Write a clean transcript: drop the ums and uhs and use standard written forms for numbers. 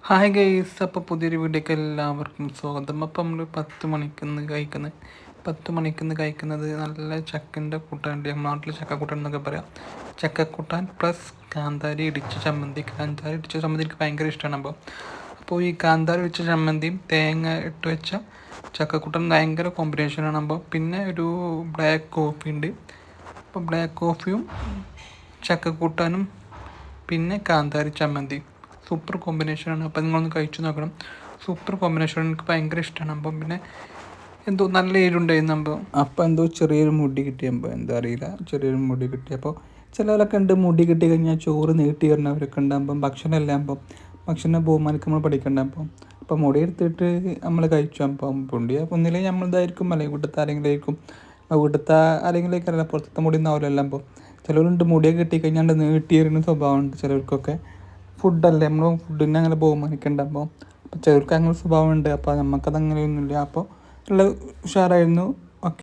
Hi guys, അപ്പോൾ പുതിയൊരു വീഡിയോക്ക് എല്ലാവർക്കും സ്വാഗതം. അപ്പോൾ നമ്മൾ 10 മണിക്കുന്ന് കഴിക്കുന്നത് നല്ല ചക്കൻ്റെ കൂട്ടാണ്ട്. നമ്മുടെ നാട്ടിൽ ചക്കക്കൂട്ടാൻ എന്നൊക്കെ പറയാം. ചക്കക്കൂട്ടാൻ പ്ലസ് കാന്താരി ഇടിച്ച ചമ്മന്തി. കാന്താരി ഇടിച്ച ചമ്മന്തി എനിക്ക് ഭയങ്കര ഇഷ്ടമാണ്. അപ്പോൾ ഈ കാന്താരി ഇടിച്ച ചമ്മന്തിയും തേങ്ങ ഇട്ട് വെച്ച ചക്കക്കൂട്ടാൻ ഭയങ്കര കോമ്പിനേഷനാണ്. പിന്നെ ഒരു ബ്ലാക്ക് കോഫി ഉണ്ട്. അപ്പോൾ ബ്ലാക്ക് കോഫിയും ചക്കക്കൂട്ടാനും പിന്നെ കാന്താരി ചമ്മന്തി സൂപ്പർ കോമ്പിനേഷനാണ്. അപ്പോൾ നിങ്ങളൊന്ന് കഴിച്ചു നോക്കണം. സൂപ്പർ കോമ്പിനേഷൻ, എനിക്ക് ഭയങ്കര ഇഷ്ടമാണ്. പിന്നെ എന്തോ നല്ല എരുണ്ടായിരുന്നു. അപ്പോൾ എന്തോ ചെറിയൊരു മുടി കിട്ടിയപ്പോൾ എന്താ അറിയില്ല, ചെറിയൊരു മുടി കിട്ടിയപ്പോൾ ചിലവരൊക്കെ ഉണ്ട് മുടി കിട്ടി കഴിഞ്ഞാൽ ചോറ് നീട്ടി വരുന്നവരൊക്കെ ഉണ്ടാകുമ്പം ഭക്ഷണം ബഹുമാനിക്ക് നമ്മൾ പഠിക്കണ്ടാകുമ്പോൾ അപ്പോൾ മുടി എടുത്തിട്ട് നമ്മൾ കഴിച്ചു. പൊണ്ടിയ ഒന്നില്ലേ നമ്മളിതായിരിക്കും, അല്ലെങ്കിൽ വീട്ടിലത്തെ ആരെങ്കിലായിരിക്കും, വീട്ടിലത്തെ ആരെങ്കിലേക്കല്ല, പുറത്തത്തെ മുടി ഒന്നാവില്ലല്ലോ. ചിലവരുണ്ട് മുടിയൊക്കെ കിട്ടിക്കഴിഞ്ഞാൽ നീട്ടി വരുന്ന സ്വഭാവമുണ്ട് ചിലർക്കൊക്കെ. ഫുഡല്ലേ, നമ്മൾ ഫുഡിനെ അങ്ങനെ ബഹുമാനിക്കണ്ടാകുമ്പോൾ ചിലർക്ക് അങ്ങനെ സ്വഭാവമുണ്ട്. അപ്പോൾ നമുക്കത് അങ്ങനെയൊന്നുമില്ല. അപ്പോൾ ഉള്ള ഉഷാറായിരുന്നു. ഓക്കെ.